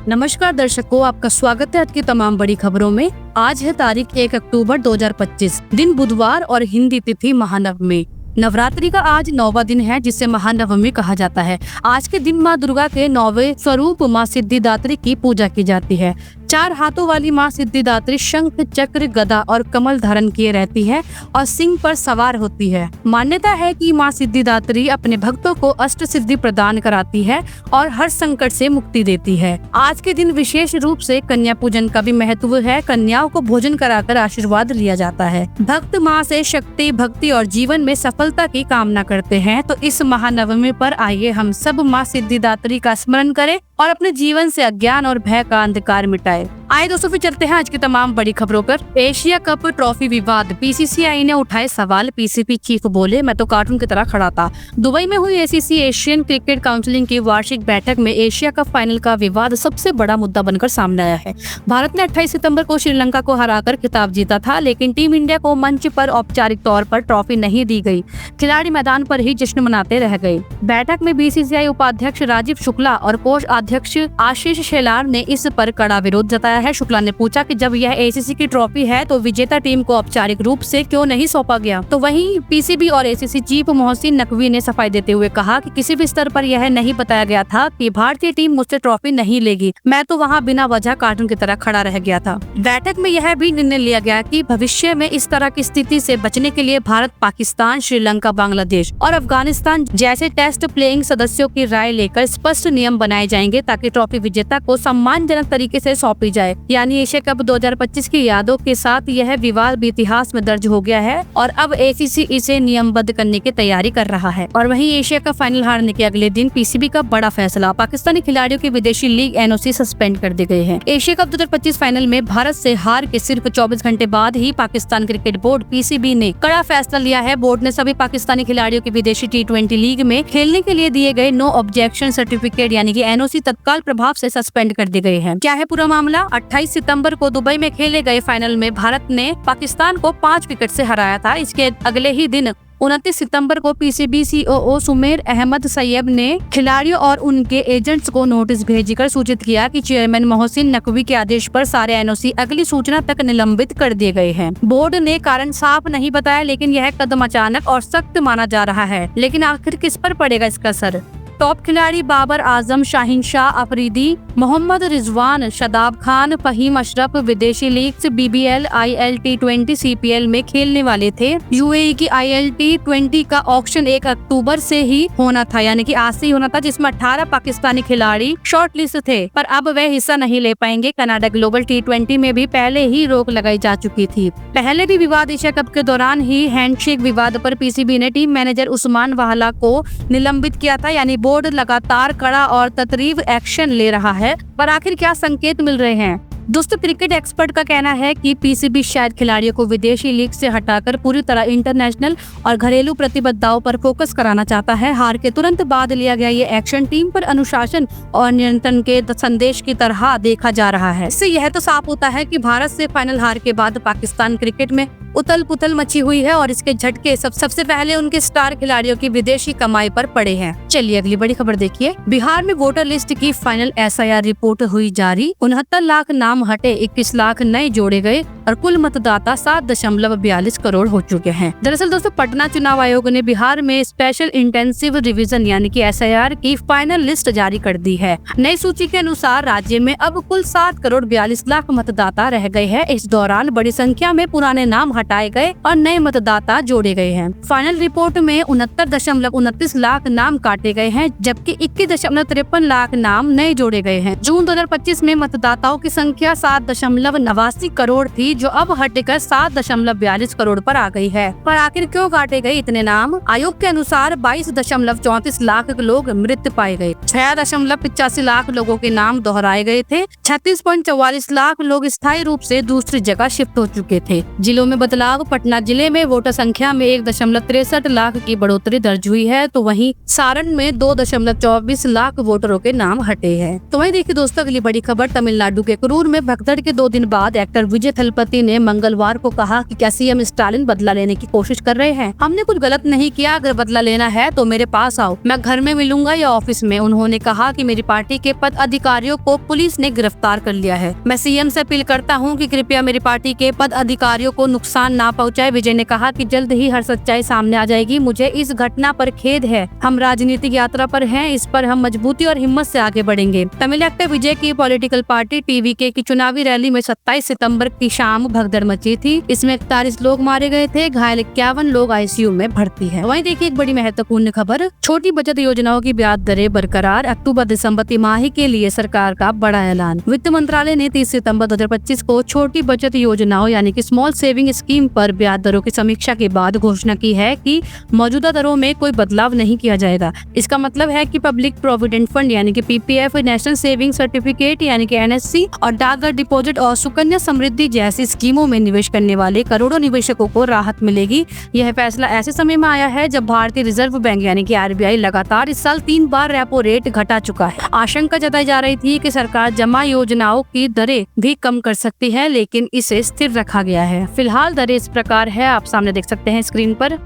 नमस्कार दर्शकों, आपका स्वागत है आज की तमाम बड़ी खबरों में। आज है तारीख 1 अक्टूबर 2025, दिन बुधवार और हिंदी तिथि महानवमी। नवरात्रि का आज 9वां दिन है, जिसे महानवमी कहा जाता है। आज के दिन माँ दुर्गा के 9वें स्वरूप माँ सिद्धिदात्री की पूजा की जाती है। 4 हाथों वाली माँ सिद्धिदात्री शंख, चक्र, गदा और कमल धारण किए रहती है और सिंह पर सवार होती है। मान्यता है कि माँ सिद्धिदात्री अपने भक्तों को अष्ट सिद्धि प्रदान कराती है और हर संकट से मुक्ति देती है। आज के दिन विशेष रूप से कन्या पूजन का भी महत्व है। कन्याओं को भोजन कराकर आशीर्वाद लिया जाता है। भक्त माँ से शक्ति, भक्ति और जीवन में सफलता की कामना करते हैं। तो इस महानवमी पर आइए हम सब माँ सिद्धिदात्री का स्मरण करें और अपने जीवन से अज्ञान और भय का अंधकार मिटाए। आइए दोस्तों, फिर चलते हैं आज की तमाम बड़ी खबरों पर। एशिया कप ट्रॉफी विवाद, पीसीसीआई ने उठाए सवाल। पीसीबी चीफ बोले, मैं तो कार्टून की तरह खड़ा था। दुबई में हुई एसीसी एशियन क्रिकेट काउंसिल की वार्षिक बैठक में एशिया कप फाइनल का विवाद सबसे बड़ा मुद्दा बनकर सामने आया है। भारत ने 28 सितंबर को श्रीलंका को हराकर खिताब जीता था, लेकिन टीम इंडिया को मंच पर औपचारिक तौर पर ट्रॉफी नहीं दी गई। खिलाड़ी मैदान पर ही जश्न मनाते रह गए। बैठक में बीसीसीआई उपाध्यक्ष राजीव शुक्ला और कोष अध्यक्ष आशीष शेलार ने इस पर कड़ा विरोध जताया है। शुक्ला ने पूछा कि जब यह एसीसी की ट्रॉफी है तो विजेता टीम को औपचारिक रूप से क्यों नहीं सौंपा गया। तो वहीं पीसीबी और एसीसी चीफ मोहसिन नकवी ने सफाई देते हुए कहा कि किसी भी स्तर पर यह नहीं बताया गया था कि भारतीय टीम मुझसे ट्रॉफी नहीं लेगी। मैं तो वहां बिना वजह कार्टून की तरह खड़ा रह गया था। बैठक में यह भी निर्णय लिया गया कि भविष्य में इस तरह की स्थिति से बचने के लिए भारत, पाकिस्तान, श्रीलंका, बांग्लादेश और अफगानिस्तान जैसे टेस्ट प्लेइंग सदस्यों की राय लेकर स्पष्ट नियम बनाए जाएंगे ताकि ट्रॉफी विजेता को सम्मानजनक तरीके से सौंपी जाए। यानी एशिया कप 2025 की यादों के साथ यह विवाद भी इतिहास में दर्ज हो गया है और अब एसीसी इसे नियमबद्ध करने की तैयारी कर रहा है। और वहीं एशिया कप फाइनल हारने के अगले दिन पीसीबी का बड़ा फैसला, पाकिस्तानी खिलाड़ियों की विदेशी लीग एनओसी सस्पेंड कर दी गई है। एशिया कप 2025 फाइनल में भारत से हार के सिर्फ 24 घंटे बाद ही पाकिस्तान क्रिकेट बोर्ड पीसीबी ने कड़ा फैसला लिया है। बोर्ड ने सभी पाकिस्तानी खिलाड़ियों की विदेशी T20 लीग में खेलने के लिए दिए गए नो ऑब्जेक्शन सर्टिफिकेट यानी कि एनओसी तत्काल प्रभाव से सस्पेंड कर दी गई है। क्या है पूरा मामला? 28 सितंबर को दुबई में खेले गए फाइनल में भारत ने पाकिस्तान को 5 विकेट से हराया था। इसके अगले ही दिन 29 सितंबर को पीसीबी सीओओ सुमेर अहमद सैयब ने खिलाड़ियों और उनके एजेंट्स को नोटिस भेजकर सूचित किया कि चेयरमैन मोहसिन नकवी के आदेश पर सारे एनओसी अगली सूचना तक निलंबित कर दिए गए हैं। बोर्ड ने कारण साफ नहीं बताया, लेकिन यह कदम अचानक और सख्त माना जा रहा है। लेकिन आखिर किस पर पड़ेगा इसका असर? टॉप खिलाड़ी बाबर आजम, शाहीन शाह अफरीदी, मोहम्मद रिजवान, शादाब खान, फहीम अशरफ विदेशी leagues BBL, IL T20, CPL में खेलने वाले थे। यूएई की आईएल T20 का ऑक्शन 1 अक्टूबर से ही होना था, यानी कि आज से ही होना था, जिसमें 18 पाकिस्तानी खिलाड़ी शॉर्ट लिस्ट थे, पर अब वे हिस्सा नहीं ले पाएंगे। कनाडा ग्लोबल T20 में भी पहले ही रोक लगाई जा चुकी थी। पहले भी विवाद एशिया कप के दौरान ही हैंडशेक विवाद पर पीसीबी ने टीम मैनेजर उस्मान वाहला को निलंबित किया था। यानी बोर्ड लगातार कड़ा और तत्रीव एक्शन ले रहा है, पर आखिर क्या संकेत मिल रहे हैं? दोस्तों, क्रिकेट एक्सपर्ट का कहना है कि पीसीबी शायद खिलाड़ियों को विदेशी लीग से हटाकर पूरी तरह इंटरनेशनल और घरेलू प्रतिबद्धताओं पर फोकस कराना चाहता है। हार के तुरंत बाद लिया गया ये एक्शन टीम पर अनुशासन और नियंत्रण के संदेश की तरह देखा जा रहा है। इससे यह तो साफ होता है कि भारत से फाइनल हार के बाद पाकिस्तान क्रिकेट में उथल पुथल मची हुई है और इसके झटके सबसे पहले उनके स्टार खिलाड़ियों की विदेशी कमाई पर पड़े हैं। चलिए अगली बड़ी खबर देखिए। बिहार में वोटर लिस्ट की फाइनल एसआईआर रिपोर्ट हुई जारी। 69 लाख नाम हटे, 21 लाख नए जोड़े गए और कुल मतदाता 7.42 करोड़ हो चुके हैं। दरअसल दोस्तों, पटना चुनाव आयोग ने बिहार में स्पेशल इंटेंसिव रिवीजन यानी कि एसआईआर की फाइनल लिस्ट जारी कर दी है। नई सूची के अनुसार राज्य में अब कुल 7.42 करोड़ मतदाता रह गए हैं। इस दौरान बड़ी संख्या में पुराने नाम हटाए गए और नए मतदाता जोड़े गए हैं। फाइनल रिपोर्ट में 69.29 लाख नाम काटे गए हैं, जबकि 21.53 लाख नाम नए जोड़े गए हैं। जून 2025 में मतदाताओं की संख्या 7.89 करोड़ थी, जो अब हटकर 7.42 करोड़ पर आ गई है। पर आखिर क्यों काटे गए इतने नाम? आयोग के अनुसार 22.34 लाख लोग मृत पाए गए, 6.85 लाख लोगों के नाम दोहराए गए थे, 36.44 लाख लोग स्थायी रूप से दूसरी जगह शिफ्ट हो चुके थे। जिलों में बदलाव। पटना जिले में वोटर संख्या में 1.63 लाख की बढ़ोतरी दर्ज हुई है, तो वहीं सारण में 2.24 लाख वोटरों के नाम हटे हैं। तो वहीं देखिए दोस्तों, अगली बड़ी खबर तमिलनाडु के करूर में भगदड़ के 2 दिन बाद एक्टर विजय थलपति राष्ट्रपति ने मंगलवार को कहा कि क्या सीएम स्टालिन बदला लेने की कोशिश कर रहे हैं। हमने कुछ गलत नहीं किया, अगर बदला लेना है तो मेरे पास आओ, मैं घर में मिलूंगा या ऑफिस में। उन्होंने कहा कि मेरी पार्टी के पद अधिकारियों को पुलिस ने गिरफ्तार कर लिया है। मैं सीएम से अपील करता हूं कि कृपया मेरी पार्टी के पद अधिकारियों को नुकसान ना पहुंचाए। विजय ने कहा कि जल्द ही हर सच्चाई सामने आ जाएगी। मुझे इस घटना पर खेद है। हम राजनीतिक यात्रा पर हैं, इस पर हम मजबूती और हिम्मत से आगे बढ़ेंगे। तमिल एक्टर विजय की पॉलिटिकल पार्टी टीवीके की चुनावी रैली में 27 सितंबर की शाम भगदड़ मची थी। इसमें 41 लोग मारे गए थे, घायल 51 लोग आईसीयू में भर्ती है। वहीं देखिए एक बड़ी महत्वपूर्ण खबर, छोटी बचत योजनाओं की ब्याज दरें बरकरार। अक्टूबर दिसंबर तिमाही के लिए सरकार का बड़ा ऐलान। वित्त मंत्रालय ने 30 सितंबर 2025 को छोटी बचत योजनाओं यानी कि स्मॉल सेविंग स्कीम पर ब्याज दरों की समीक्षा के बाद घोषणा की है कि मौजूदा दरों में कोई बदलाव नहीं किया जाएगा। इसका मतलब है कि पब्लिक प्रोविडेंट फंड यानी कि पीपीएफ, नेशनल सेविंग सर्टिफिकेट यानी कि एनएससी और डाकघर डिपॉजिट और सुकन्या समृद्धि जैसी स्कीमों में निवेश करने वाले करोड़ों निवेशकों को राहत मिलेगी। यह फैसला ऐसे समय में आया है जब भारतीय रिजर्व बैंक यानी कि आरबीआई लगातार इस साल 3 बार रेपो रेट घटा चुका है। आशंका जताई जा रही थी कि सरकार जमा योजनाओं की दरें भी कम कर सकती है, लेकिन इसे स्थिर रखा गया है। फिलहाल दरें इस प्रकार है, आप सामने देख सकते हैं स्क्रीन पर।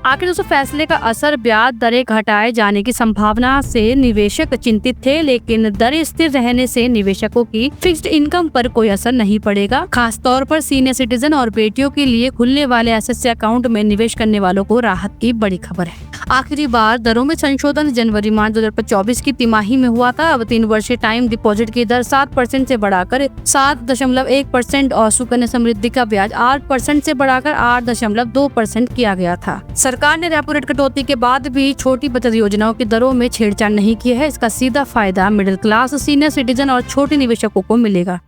आखिर दोस्तों फैसले का असर, ब्याज दरें घटाए जाने की संभावना से निवेशक चिंतित थे, लेकिन दरें स्थिर रहने से निवेशकों की फिक्स्ड इनकम पर कोई असर नहीं पड़ेगा। खासतौर पर सीनियर सिटीजन और बेटियों के लिए खुलने वाले एसएससी अकाउंट में निवेश करने वालों को राहत की बड़ी खबर है। आखिरी बार दरों में संशोधन जनवरी मार्च 2024 की तिमाही में हुआ था। अब 3 वर्षीय टाइम डिपॉजिट की दर 7% से बढ़ाकर 7.1% और सुकन्या समृद्धि का ब्याज 8% से बढ़ाकर 8.2% किया गया था। सरकार ने रेपो रेट कटौती के बाद भी छोटी बचत योजनाओं की दरों में छेड़छाड़ नहीं की है। इसका सीधा फायदा मिडिल क्लास, सीनियर सिटीजन और छोटे निवेशकों को मिलेगा।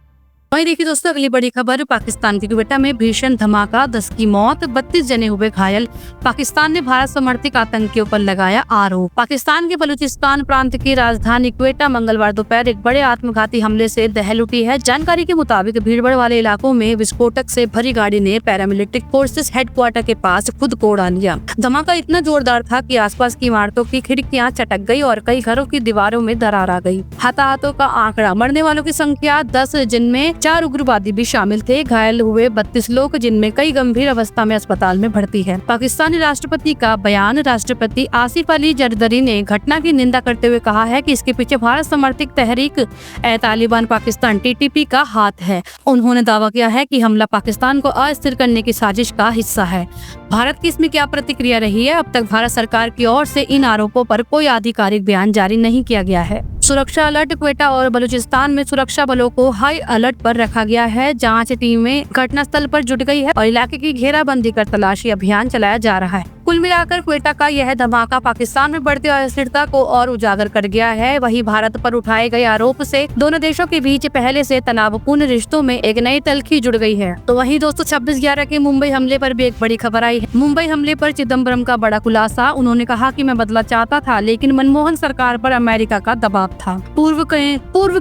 वहीं देखिए दोस्तों अगली बड़ी खबर, पाकिस्तान के क्वेटा में भीषण धमाका, 10 की मौत, 32 जने हुए घायल। पाकिस्तान ने भारत समर्थित आतंकियों पर लगाया आरोप। पाकिस्तान के बलूचिस्तान प्रांत की राजधानी क्वेटा मंगलवार दोपहर एक बड़े आत्मघाती हमले से दहल उठी है। जानकारी के मुताबिक भीड़भाड़ वाले इलाकों में विस्फोटक से भरी गाड़ी ने पैरामिलिट्री फोर्सेस हेडक्वार्टर के पास खुद को उड़ा लिया। धमाका इतना जोरदार था कि आसपास की इमारतों की खिड़कियां चटक गई और कई घरों की दीवारों में दरार आ गई। हताहतों का आंकड़ा, मरने वालों की संख्या 10, जिनमें 4 उग्रवादी भी शामिल थे। घायल हुए 32 लोग, जिनमें कई गंभीर अवस्था में अस्पताल में भर्ती है। पाकिस्तानी राष्ट्रपति का बयान, राष्ट्रपति आसिफ अली जरदरी ने घटना की निंदा करते हुए कहा है कि इसके पीछे भारत समर्थित तहरीक ए तालिबान पाकिस्तान (टीटीपी) का हाथ है। उन्होंने दावा किया है कि हमला पाकिस्तान को अस्थिर करने की साजिश का हिस्सा है। भारत की इसमें क्या प्रतिक्रिया रही है? अब तक भारत सरकार की ओर से इन आरोपों पर कोई आधिकारिक बयान जारी नहीं किया गया है। सुरक्षा अलर्ट, क्वेटा और बलूचिस्तान में सुरक्षा बलों को हाई अलर्ट पर रखा गया है। जांच टीमें घटनास्थल पर जुट गई है और इलाके की घेराबंदी कर तलाशी अभियान चलाया जा रहा है। कुल मिलाकर क्वेटा का यह धमाका पाकिस्तान में बढ़ती अस्थिरता को और उजागर कर गया है। वहीं भारत पर उठाए गए आरोप से दोनों देशों के बीच पहले से तनावपूर्ण रिश्तों में एक नई तल्खी जुड़ गई है। तो वहीं दोस्तों 26/11 के मुंबई हमले पर भी एक बड़ी खबर आई है। मुंबई हमले पर चिदम्बरम का बड़ा खुलासा। उन्होंने कहा कि मैं बदला चाहता था, लेकिन मनमोहन सरकार पर अमेरिका का दबाव था। पूर्व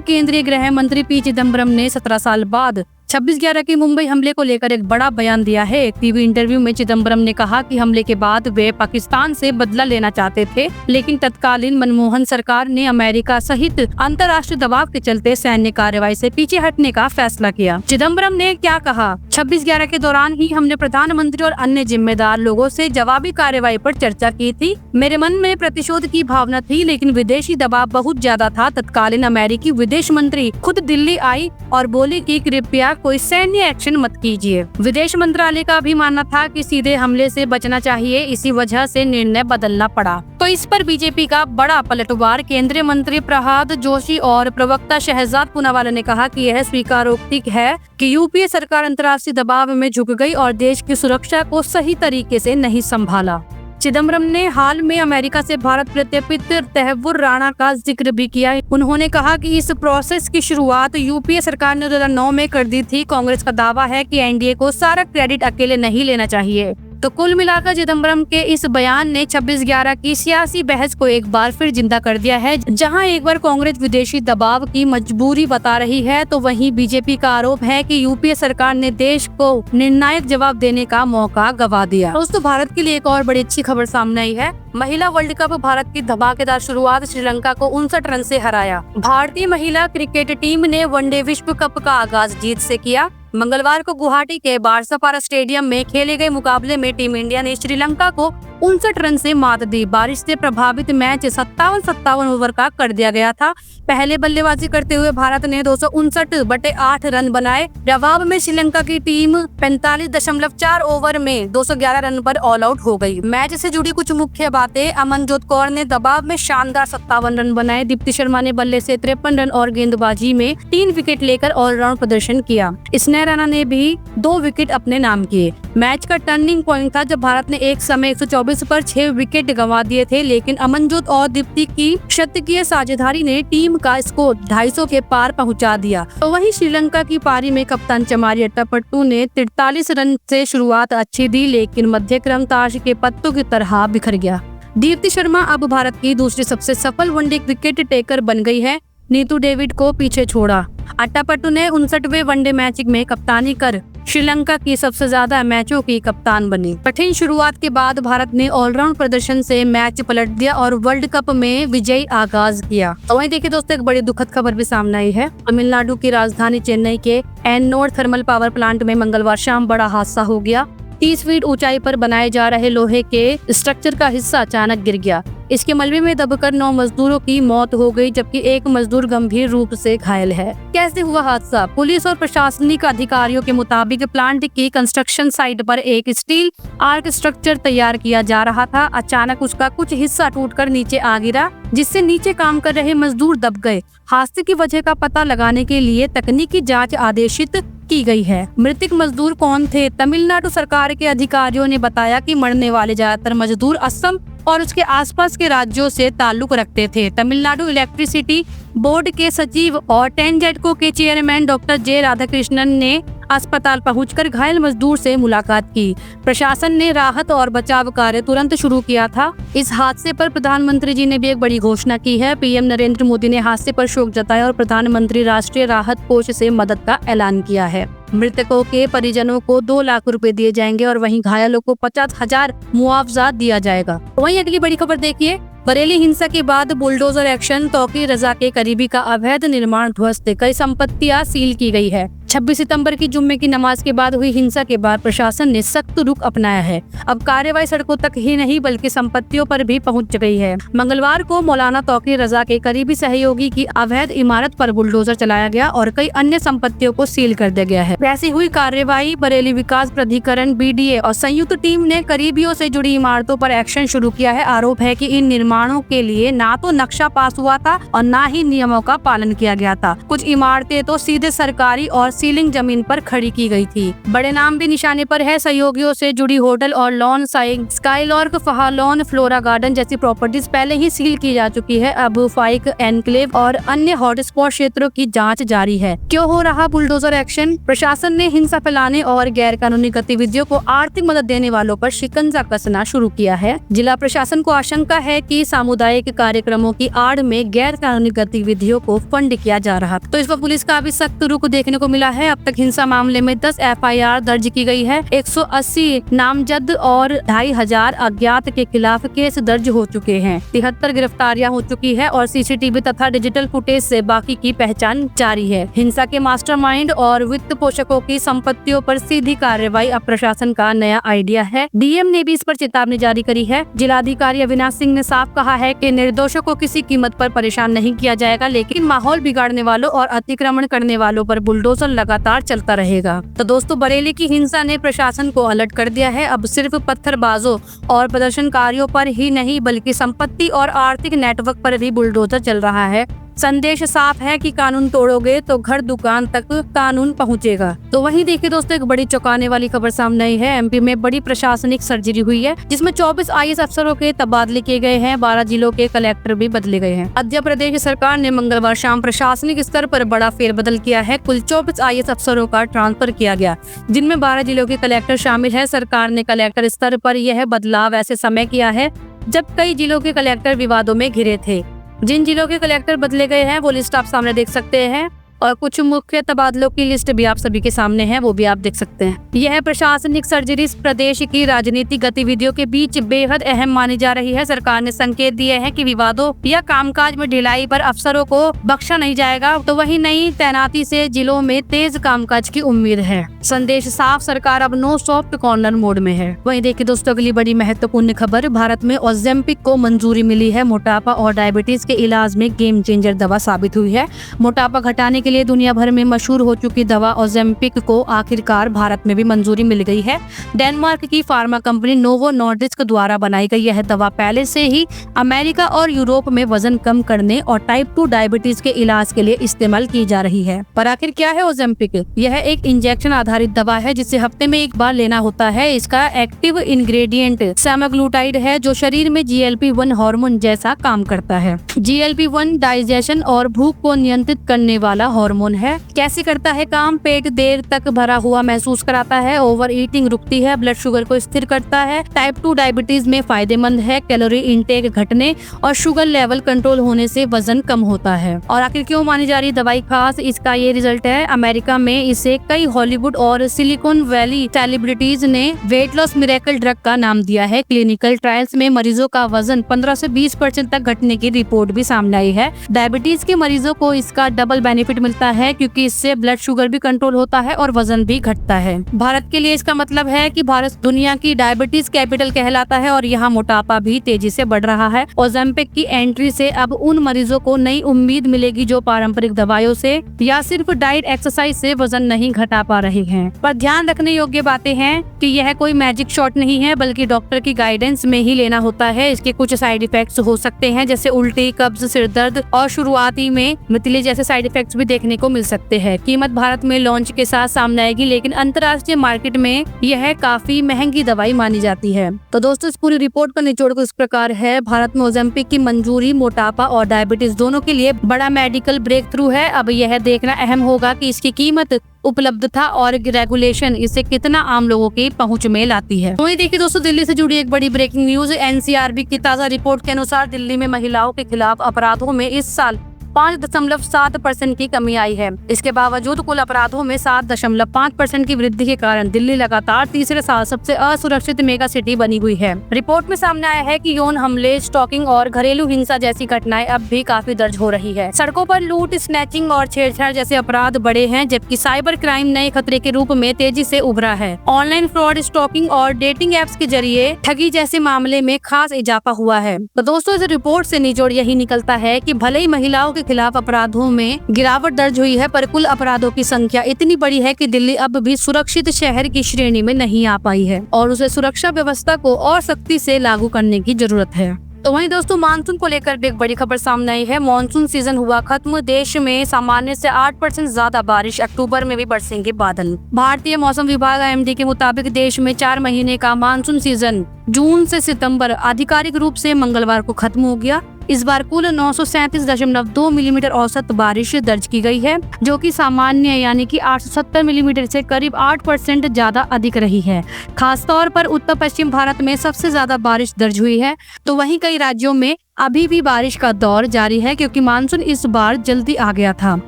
केंद्रीय गृह मंत्री पी चिदम्बरम ने 17 साल बाद 26/11 के मुंबई हमले को लेकर एक बड़ा बयान दिया है। एक टीवी इंटरव्यू में चिदम्बरम ने कहा कि हमले के बाद वे पाकिस्तान से बदला लेना चाहते थे, लेकिन तत्कालीन मनमोहन सरकार ने अमेरिका सहित अंतर्राष्ट्रीय दबाव के चलते सैन्य कार्रवाई से पीछे हटने का फैसला किया। चिदम्बरम ने क्या कहा? 26/11 के दौरान ही हमने प्रधानमंत्री और अन्य जिम्मेदार लोगों से जवाबी कार्रवाई पर चर्चा की थी। मेरे मन में प्रतिशोध की भावना थी, लेकिन विदेशी दबाव बहुत ज्यादा था। तत्कालीन अमेरिकी विदेश मंत्री खुद दिल्ली आई और बोली कि कृपया कोई सैन्य एक्शन मत कीजिए। विदेश मंत्रालय का भी मानना था कि सीधे हमले से बचना चाहिए, इसी वजह से निर्णय बदलना पड़ा। तो इस पर बीजेपी का बड़ा पलटवार। केंद्रीय मंत्री प्रहलाद जोशी और प्रवक्ता शहजाद पूनावाला ने कहा कि यह स्वीकारोक्ति है कि यूपीए सरकार अंतर्राष्ट्रीय दबाव में झुक गई और देश की सुरक्षा को सही तरीके से नहीं संभाला। चिदम्बरम ने हाल में अमेरिका से भारत प्रत्यर्पित तहव्वुर राणा का जिक्र भी किया। उन्होंने कहा कि इस प्रोसेस की शुरुआत यूपीए सरकार ने 2009 में कर दी थी। कांग्रेस का दावा है कि एनडीए को सारा क्रेडिट अकेले नहीं लेना चाहिए। तो कुल मिलाकर चिदम्बरम के इस बयान ने 26/11 की सियासी बहस को एक बार फिर जिंदा कर दिया है। जहां एक बार कांग्रेस विदेशी दबाव की मजबूरी बता रही है, तो वहीं बीजेपी का आरोप है कि यूपीए सरकार ने देश को निर्णायक जवाब देने का मौका गवा दिया। दोस्तों भारत के लिए एक और बड़ी अच्छी खबर सामने आई है। महिला वर्ल्ड कप भारत की धमाकेदार शुरुआत, श्रीलंका को 59 रन से हराया। भारतीय महिला क्रिकेट टीम ने वनडे विश्व कप का आगाज जीत से किया। मंगलवार को गुवाहाटी के बारसापारा स्टेडियम में खेले गए मुकाबले में टीम इंडिया ने श्रीलंका को 59 रन से मात दी। बारिश से प्रभावित मैच 57 ओवर का कर दिया गया था। पहले बल्लेबाजी करते हुए भारत ने 259/8 रन बनाए। जवाब में श्रीलंका की टीम 45.4 ओवर में 211 रन पर ऑल आउट हो गई। मैच से जुड़ी कुछ मुख्य बातें। अमनजोत कौर ने दबाव में शानदार 57 रन बनाए। दीप्ति शर्मा ने बल्ले से 53 रन और गेंदबाजी में 3 विकेट लेकर ऑलराउंड प्रदर्शन किया। स्नेहा राणा ने भी 2 विकेट अपने नाम किए। मैच का टर्निंग पॉइंट था जब भारत ने एक समय 124 पर 6 विकेट गंवा दिए थे, लेकिन अमनजोत और दीप्ति की शतकीय साझेदारी ने टीम का स्कोर 250 के पार पहुंचा दिया। तो वहीं श्रीलंका की पारी में कप्तान चमारी अट्टापट्टू ने 43 रन से शुरुआत अच्छी दी, लेकिन मध्यक्रम ताश के पत्तों की तरह बिखर गया। दीप्ति शर्मा अब भारत की दूसरी सबसे सफल वनडे विकेट टेकर बन गई है। नीतू डेविड को पीछे छोड़ा। अट्टापट्टू ने 59वें वनडे मैच में कप्तानी कर श्रीलंका की सबसे ज्यादा मैचों की कप्तान बनी। कठिन शुरुआत के बाद भारत ने ऑलराउंड प्रदर्शन से मैच पलट दिया और वर्ल्ड कप में विजयी आगाज किया। तो वहीं देखिए दोस्तों, एक बड़ी दुखद खबर भी सामने आई है। तमिलनाडु की राजधानी चेन्नई के एन्नोर थर्मल पावर प्लांट में मंगलवार शाम बड़ा हादसा हो गया। 30 फीट ऊंचाई पर बनाए जा रहे लोहे के स्ट्रक्चर का हिस्सा अचानक गिर गया। इसके मलबे में दबकर 9 मजदूरों की मौत हो गई, जबकि एक मजदूर गंभीर रूप से घायल है। कैसे हुआ हादसा? पुलिस और प्रशासनिक अधिकारियों के मुताबिक प्लांट की कंस्ट्रक्शन साइट पर एक स्टील आर्क स्ट्रक्चर तैयार किया जा रहा था। अचानक उसका कुछ हिस्सा टूटकर नीचे आ गिरा, जिससे नीचे काम कर रहे मजदूर दब गए। हादसे की वजह का पता लगाने के लिए तकनीकी जांच आदेशित की गई है। मृतक मजदूर कौन थे? तमिलनाडु सरकार के अधिकारियों ने बताया कि मरने वाले ज्यादातर मजदूर असम और उसके आसपास के राज्यों से ताल्लुक रखते थे। तमिलनाडु इलेक्ट्रिसिटी बोर्ड के सचिव और टेनजेडको के चेयरमैन डॉक्टर जे राधाकृष्णन ने अस्पताल पहुंचकर घायल मजदूर से मुलाकात की। प्रशासन ने राहत और बचाव कार्य तुरंत शुरू किया था। इस हादसे पर प्रधानमंत्री जी ने भी एक बड़ी घोषणा की है। पीएम नरेंद्र मोदी ने हादसे पर शोक जताया और प्रधानमंत्री राष्ट्रीय राहत कोष से मदद का ऐलान किया है। मृतकों के परिजनों को 2 लाख रुपए दिए जाएंगे और वहीं घायलों को 50,000 मुआवजा दिया जाएगा। वहीं अगली बड़ी खबर देखिए। बरेली हिंसा के बाद बुलडोजर एक्शन, तौकीर रजा के करीबी का अवैध निर्माण ध्वस्त, कई संपत्तियां सील की गई है। 26 सितंबर की जुम्मे की नमाज के बाद हुई हिंसा के बाद प्रशासन ने सख्त रुख अपनाया है। अब कार्रवाई सड़कों तक ही नहीं बल्कि संपत्तियों पर भी पहुंच गई है। मंगलवार को मौलाना तौकीर रजा के करीबी सहयोगी की अवैध इमारत पर बुलडोजर चलाया गया और कई अन्य संपत्तियों को सील कर दिया गया है। वैसी हुई कार्रवाई, बरेली विकास प्राधिकरण BDA और संयुक्त टीम ने करीबियों से जुड़ी इमारतों पर एक्शन शुरू किया है। आरोप है कि इन निर्माणों के लिए ना तो नक्शा पास हुआ था और ना ही नियमों का पालन किया गया था। कुछ इमारतें तो सीधे सरकारी और सीलिंग जमीन पर खड़ी की गई थी। बड़े नाम भी निशाने पर है। सहयोगियों से जुड़ी होटल और लॉन स्काईलॉर्क, फहालॉन, फ्लोरा गार्डन जैसी प्रॉपर्टीज पहले ही सील की जा चुकी है। अब फाइक एनक्लेव और अन्य हॉटस्पॉट क्षेत्रों की जांच जारी है। क्यों हो रहा बुलडोजर एक्शन? प्रशासन ने हिंसा फैलाने और गैर कानूनी गतिविधियों को आर्थिक मदद देने वालों पर शिकंजा कसना शुरू किया है। जिला प्रशासन को आशंका है कि सामुदायिक कार्यक्रमों की आड़ में गैर कानूनी गतिविधियों को फंड किया जा रहा। तो इस पर पुलिस का भी सख्त रुख देखने को मिला है। अब तक हिंसा मामले में 10 FIR दर्ज की गई है। 180 नामजद और 2500 अज्ञात के खिलाफ केस दर्ज हो चुके हैं। 73 गिरफ्तारियां हो चुकी है और CCTV तथा डिजिटल फुटेज से बाकी की पहचान जारी है। हिंसा के मास्टरमाइंड और वित्त पोषकों की संपत्तियों पर सीधी कार्रवाई अब प्रशासन का नया आइडिया है। DM ने भी इस पर चेतावनी जारी करी है। जिलाधिकारी अविनाश सिंह ने साफ कहा है कि निर्दोषों को किसी कीमत पर परेशान नहीं किया जाएगा, लेकिन माहौल बिगाड़ने वालों और अतिक्रमण करने वालों पर बुलडोजर लगातार चलता रहेगा। तो दोस्तों, बरेली की हिंसा ने प्रशासन को अलर्ट कर दिया है। अब सिर्फ पत्थरबाजों और प्रदर्शनकारियों पर ही नहीं बल्कि संपत्ति और आर्थिक नेटवर्क पर भी बुलडोजर चल रहा है। संदेश साफ है कि कानून तोड़ोगे तो घर दुकान तक कानून पहुंचेगा। तो वहीं देखिए दोस्तों, एक बड़ी चौंकाने वाली खबर सामने आई है। MP में बड़ी प्रशासनिक सर्जरी हुई है, जिसमें 24 IAS अफसरों के तबादले किए गए हैं। 12 जिलों के कलेक्टर भी बदले गए हैं। मध्य प्रदेश सरकार ने मंगलवार शाम प्रशासनिक स्तर पर बड़ा फेरबदल किया है। कुल 24 IAS अफसरों का ट्रांसफर किया गया, जिनमें 12 जिलों के कलेक्टर शामिल है। सरकार ने कलेक्टर स्तर पर यह बदलाव ऐसे समय किया है जब कई जिलों के कलेक्टर विवादों में घिरे थे। जिन जिलों के कलेक्टर बदले गए हैं वो लिस्ट आप सामने देख सकते हैं। और कुछ मुख्य तबादलों की लिस्ट भी आप सभी के सामने है, वो भी आप देख सकते हैं। यह प्रशासनिक सर्जरी प्रदेश की राजनीतिक गतिविधियों के बीच बेहद अहम मानी जा रही है। सरकार ने संकेत दिए हैं कि विवादों या कामकाज में ढिलाई पर अफसरों को बख्शा नहीं जाएगा, तो वही नई तैनाती से जिलों में तेज कामकाज की उम्मीद है। संदेश साफ, सरकार अब नो सॉफ्ट कॉर्नर मोड में है। वहीं देखिए दोस्तों, अगली बड़ी महत्वपूर्ण खबर, भारत में ओजेम्पिक को मंजूरी मिली है। मोटापा और डायबिटीज के इलाज में गेम चेंजर दवा साबित हुई है। मोटापा घटाने के लिए दुनिया भर में मशहूर हो चुकी दवा ओजेम्पिक को आखिरकार भारत में भी मंजूरी मिल गई है। डेनमार्क की फार्मा कंपनी नोवो नॉर्डिस्क द्वारा बनाई गई यह दवा पहले से ही अमेरिका और यूरोप में वजन कम करने और टाइप 2 डायबिटीज के इलाज के लिए इस्तेमाल की जा रही है। पर आखिर क्या है ओजेम्पिक? यह एक इंजेक्शन आधारित दवा है जिसे हफ्ते में एक बार लेना होता है। इसका एक्टिव इंग्रेडिएंट सेमाग्लूटाइड है जो शरीर में GLP-1 हार्मोन जैसा काम करता है। GLP-1 डाइजेशन और भूख को नियंत्रित करने वाला हार्मोन है। कैसे करता है काम? पेट देर तक भरा हुआ महसूस कराता है, ओवर ईटिंग रुकती है, ब्लड शुगर को स्थिर करता है, टाइप 2 डायबिटीज में फायदेमंद है, कैलोरी इंटेक घटने और शुगर लेवल कंट्रोल होने से वजन कम होता है। और आखिर क्यों मानी जा रही दवाई खास? इसका ये रिजल्ट है। अमेरिका में इसे कई हॉलीवुड और सिलिकॉन वैली सेलिब्रिटीज ने वेट लॉस मिरेकल ड्रग का नाम दिया है। क्लिनिकल ट्रायल्स में मरीजों का वजन 15 से 20% तक घटने की रिपोर्ट भी सामने आई है। डायबिटीज के मरीजों को इसका डबल बेनिफिट मिलता है क्योंकि इससे ब्लड शुगर भी कंट्रोल होता है और वजन भी घटता है। भारत के लिए इसका मतलब है कि भारत दुनिया की डायबिटीज कैपिटल कहलाता है और यहाँ मोटापा भी तेजी से बढ़ रहा है। ओजेम्पिक की एंट्री से अब उन मरीजों को नई उम्मीद मिलेगी जो पारंपरिक दवाइयों से या सिर्फ डाइट एक्सरसाइज से वजन नहीं घटा पा रहे हैं। पर ध्यान रखने योग्य बातें हैं कि यह कोई मैजिक शॉट नहीं है, बल्कि डॉक्टर की गाइडेंस में ही लेना होता है। इसके कुछ साइड इफेक्ट्स हो सकते हैं जैसे उल्टी, कब्ज, सिर दर्द और शुरुआती में मितली जैसे साइड इफेक्ट्स भी देखने को मिल सकते हैं। कीमत भारत में लॉन्च के साथ सामने आएगी, लेकिन अंतर्राष्ट्रीय मार्केट में यह काफी महंगी दवाई मानी जाती है। तो दोस्तों, इस पूरी रिपोर्ट का निचोड़ कुछ इस प्रकार है। भारत में ओजेम्पिक की मंजूरी मोटापा और डायबिटीज दोनों के लिए बड़ा मेडिकल ब्रेक थ्रू है। अब यह देखना अहम होगा कि इसकी कीमत, उपलब्धता और रेगुलेशन इसे कितना आम लोगों की पहुंच में लाती है। वहीं देखिए दोस्तों, दिल्ली से जुड़ी एक बड़ी ब्रेकिंग न्यूज। NCRB की ताजा रिपोर्ट के अनुसार दिल्ली में महिलाओं के खिलाफ अपराधों में इस साल 5.7% की कमी आई है। इसके बावजूद कुल अपराधों में 7.5% की वृद्धि के कारण दिल्ली लगातार तीसरे साल सबसे असुरक्षित मेगा सिटी बनी हुई है। रिपोर्ट में सामने आया है कि यौन हमले, स्टॉकिंग और घरेलू हिंसा जैसी घटनाएं अब भी काफी दर्ज हो रही है। सड़कों पर लूट, स्नैचिंग और छेड़छाड़ जैसे अपराध बढ़े हैं, जबकि साइबर क्राइम नए खतरे के रूप में तेजी से उभरा है। ऑनलाइन फ्रॉड, स्टॉकिंग और डेटिंग एप्स के जरिए ठगी जैसे मामले में खास इजाफा हुआ है। तो दोस्तों, इस रिपोर्ट से निचोड़ यही निकलता है कि भले ही महिलाओं के खिलाफ अपराधों में गिरावट दर्ज हुई है, पर कुल अपराधों की संख्या इतनी बड़ी है कि दिल्ली अब भी सुरक्षित शहर की श्रेणी में नहीं आ पाई है और उसे सुरक्षा व्यवस्था को और सख्ती से लागू करने की जरूरत है। तो वहीं दोस्तों, मानसून को लेकर एक बड़ी खबर सामने आई है। मानसून सीजन हुआ खत्म। देश में सामान्य से 8% ज्यादा बारिश। अक्टूबर में भी बरसेंगे बादल। भारतीय मौसम विभाग IMD के मुताबिक देश में 4 महीने का मानसून सीजन जून से सितंबर आधिकारिक रूप से मंगलवार को खत्म हो गया। इस बार कुल 937.2 मिलीमीटर औसत बारिश दर्ज की गई है, जो कि सामान्य यानी कि 870 मिलीमीटर से करीब 8% ज्यादा अधिक रही है। खासतौर पर उत्तर पश्चिम भारत में सबसे ज्यादा बारिश दर्ज हुई है। तो वहीं कई राज्यों में अभी भी बारिश का दौर जारी है क्योंकि मानसून इस बार जल्दी आ गया था।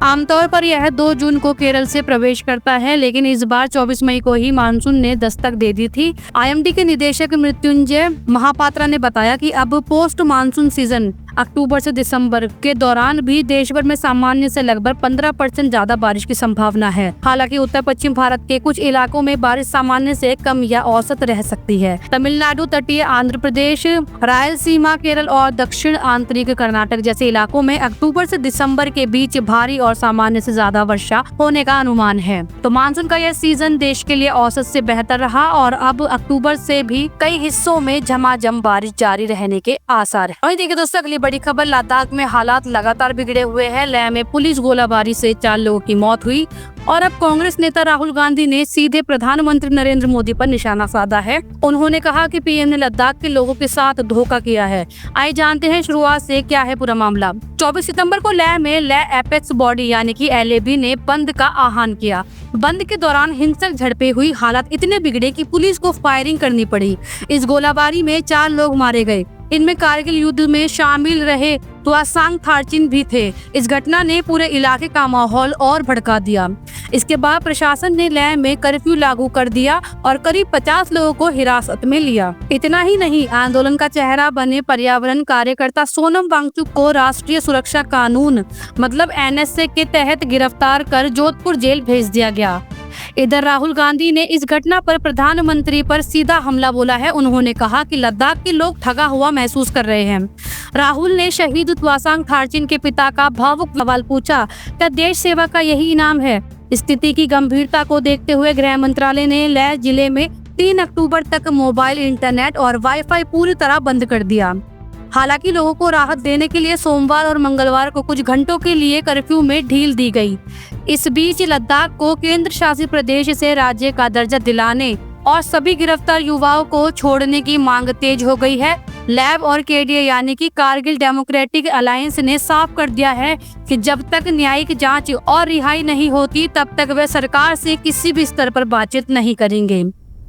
आमतौर पर यह 2 जून को केरल से प्रवेश करता है, लेकिन इस बार 24 मई को ही मानसून ने दस्तक दे दी थी। IMD के निदेशक मृत्युंजय महापात्रा ने बताया कि अब पोस्ट मानसून सीजन अक्टूबर से दिसंबर के दौरान भी देश भर में सामान्य से लगभग 15% ज्यादा बारिश की संभावना है। हालांकि उत्तर पश्चिम भारत के कुछ इलाकों में बारिश सामान्य से कम या औसत रह सकती है। तमिलनाडु, तटीय आंध्र प्रदेश, रायलसीमा, केरल और दक्षिण आंतरिक कर्नाटक जैसे इलाकों में अक्टूबर से दिसंबर के बीच भारी और सामान्य से ज्यादा वर्षा होने का अनुमान है। तो मानसून का यह सीजन देश के लिए औसत से बेहतर रहा और अब अक्टूबर से भी कई हिस्सों में झमाझम बारिश जारी रहने के आसार है। वहीं देखिए दोस्तों, अगली बड़ी खबर, लद्दाख में हालात लगातार बिगड़े हुए हैं। लेह में पुलिस गोलाबारी से 4 लोगों की मौत हुई और अब कांग्रेस नेता राहुल गांधी ने सीधे प्रधानमंत्री नरेंद्र मोदी पर निशाना साधा है। उन्होंने कहा कि पीएम ने लद्दाख के लोगों के साथ धोखा किया है। आइए जानते हैं शुरुआत से क्या है पूरा मामला। 24 सितंबर को लेह में लेह एपेक्स बॉडी यानी कि LAB ने बंद का आह्वान किया। बंद के दौरान हिंसक झड़पें हुई। हालात इतने बिगड़े कि पुलिस को फायरिंग करनी पड़ी। इस गोलाबारी में 4 लोग मारे गए। इनमें कारगिल युद्ध में शामिल रहे त्वासांग थारचिन भी थे। इस घटना ने पूरे इलाके का माहौल और भड़का दिया। इसके बाद प्रशासन ने लेह में कर्फ्यू लागू कर दिया और करीब 50 लोगों को हिरासत में लिया। इतना ही नहीं, आंदोलन का चेहरा बने पर्यावरण कार्यकर्ता सोनम वांगचुक को राष्ट्रीय सुरक्षा कानून मतलब NSA के तहत गिरफ्तार कर जोधपुर जेल भेज दिया गया। इधर राहुल गांधी ने इस घटना पर प्रधानमंत्री पर सीधा हमला बोला है। उन्होंने कहा कि लद्दाख के लोग ठगा हुआ महसूस कर रहे हैं। राहुल ने शहीद त्वासांग थारचिन के पिता का भावुक सवाल पूछा, क्या देश सेवा का यही इनाम है? स्थिति की गंभीरता को देखते हुए गृह मंत्रालय ने लेह जिले में 3 अक्टूबर तक मोबाइल, इंटरनेट और वाईफाई पूरी तरह बंद कर दिया। हालांकि लोगों को राहत देने के लिए सोमवार और मंगलवार को कुछ घंटों के लिए कर्फ्यू में ढील दी गई। इस बीच लद्दाख को केंद्र शासित प्रदेश से राज्य का दर्जा दिलाने और सभी गिरफ्तार युवाओं को छोड़ने की मांग तेज हो गई है। लैब और KDA यानी कि कारगिल डेमोक्रेटिक अलायंस ने साफ कर दिया है कि जब तक न्यायिक जांच और रिहाई नहीं होती तब तक वे सरकार से किसी भी स्तर पर बातचीत नहीं करेंगे।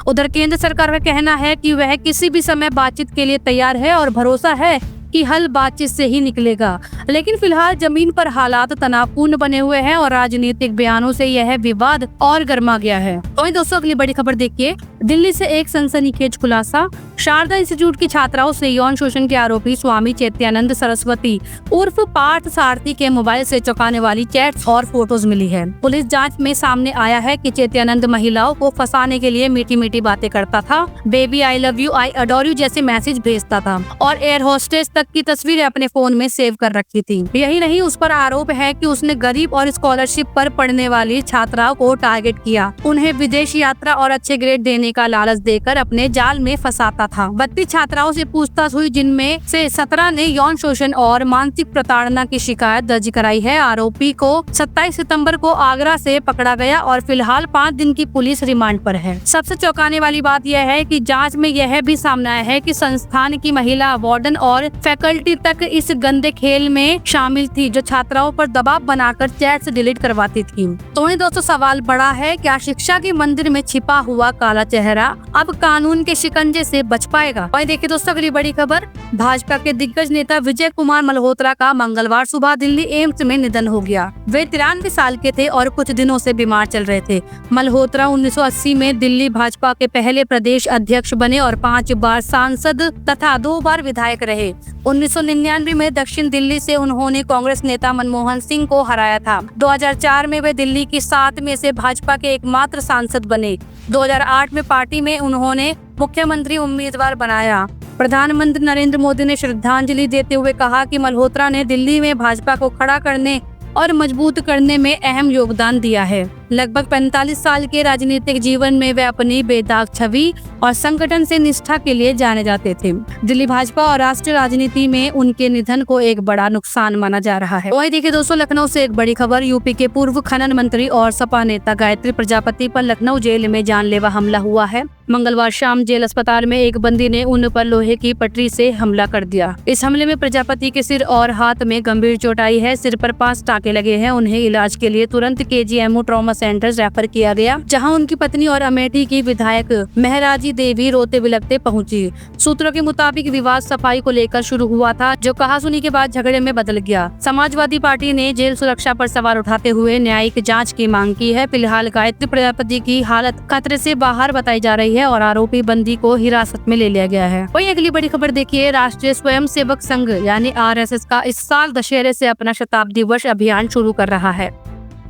उधर केंद्र सरकार का कहना है कि वह किसी भी समय बातचीत के लिए तैयार है और भरोसा है कि हल बातचीत से ही निकलेगा। लेकिन फिलहाल जमीन पर हालात तनावपूर्ण बने हुए हैं और राजनीतिक बयानों से यह विवाद और गर्मा गया है। तो दोस्तों, अगली बड़ी खबर देखिए। दिल्ली से एक सनसनीखेज खुलासा। शारदा इंस्टीट्यूट की छात्राओं से यौन शोषण के आरोपी स्वामी चैत्यानंद सरस्वती उर्फ पार्थ सारथी के मोबाइल से चौंकाने वाली चैट्स और फोटोज मिली है। पुलिस जांच में सामने आया है कि चैत्यानंद महिलाओं को फंसाने के लिए मीठी मीठी बातें करता था, baby I love you, I adore you जैसे मैसेज भेजता था और एयर होस्टेस तक की तस्वीरें अपने फोन में सेव कर रखी थी। यही नहीं, उस पर आरोप है कि उसने गरीब और स्कॉलरशिप पर पढ़ने वाली छात्राओं को टारगेट किया, उन्हें विदेश यात्रा और अच्छे ग्रेड देने का लालच देकर अपने जाल में फंसाता था। 32 छात्राओं से पूछताछ हुई, जिनमें से 17 ने यौन शोषण और मानसिक प्रताड़ना की शिकायत दर्ज कराई है। आरोपी को 27 सितंबर को आगरा से पकड़ा गया और फिलहाल 5 दिन की पुलिस रिमांड पर है। सबसे चौंकाने वाली बात यह है कि जांच में यह भी सामने आया है कि संस्थान की महिला वार्डन और फैकल्टी तक इस गंदे खेल में शामिल थी, जो छात्राओं पर दबाव बनाकर चैट्स डिलीट करवाती थी। तो दोस्तों, सवाल बड़ा है, क्या शिक्षा के मंदिर में छिपा हुआ काला चेहरा अब कानून के शिकंजे से बच पाएगा? वहीं देखिए दोस्तों, अगली बड़ी खबर। भाजपा के दिग्गज नेता विजय कुमार मल्होत्रा का मंगलवार सुबह दिल्ली एम्स में निधन हो गया। वे 93 साल के थे और कुछ दिनों से बीमार चल रहे थे। मल्होत्रा 1980 में दिल्ली भाजपा के पहले प्रदेश अध्यक्ष बने और 5 बार सांसद तथा 2 बार विधायक रहे। 1999 में दक्षिण दिल्ली से उन्होंने कांग्रेस नेता मनमोहन सिंह को हराया था। 2004 में वे दिल्ली की 7 में से भाजपा के एकमात्र सांसद बने। 2008 में पार्टी में उन्होंने मुख्यमंत्री उम्मीदवार बनाया। प्रधानमंत्री नरेंद्र मोदी ने श्रद्धांजलि देते हुए कहा कि मल्होत्रा ने दिल्ली में भाजपा को खड़ा करने और मजबूत करने में अहम योगदान दिया है। लगभग 45 साल के राजनीतिक जीवन में वे अपनी बेदाग छवि और संगठन से निष्ठा के लिए जाने जाते थे। दिल्ली भाजपा और राष्ट्रीय राजनीति में उनके निधन को एक बड़ा नुकसान माना जा रहा है। वहीं देखिए दोस्तों, लखनऊ से एक बड़ी खबर। यूपी के पूर्व खनन मंत्री और सपा नेता गायत्री प्रजापति पर लखनऊ जेल में जानलेवा हमला हुआ है। मंगलवार शाम जेल अस्पताल में एक बंदी ने उन पर लोहे की पटरी से हमला कर दिया। इस हमले में प्रजापति के सिर और हाथ में गंभीर चोट आई है। सिर पर 5 टाँके लगे हैं। उन्हें इलाज के लिए तुरंत KGMO ट्रॉमा सेंटर रेफर किया गया, जहां उनकी पत्नी और अमेठी की विधायक महराजी देवी रोते बिलखते पहुंची। सूत्रों के मुताबिक विवाद सफाई को लेकर शुरू हुआ था, जो कहासुनी के बाद झगड़े में बदल गया। समाजवादी पार्टी ने जेल सुरक्षा पर सवाल उठाते हुए न्यायिक जांच की मांग की है। फिलहाल गायत्री प्रजापति की हालत खतरे से बाहर बताई जा रही है और आरोपी बंदी को हिरासत में ले लिया गया है। वहीं अगली बड़ी खबर देखिए। राष्ट्रीय स्वयंसेवक संघ यानी RSS का इस साल दशहरे से अपना शताब्दी वर्ष अभियान शुरू कर रहा है।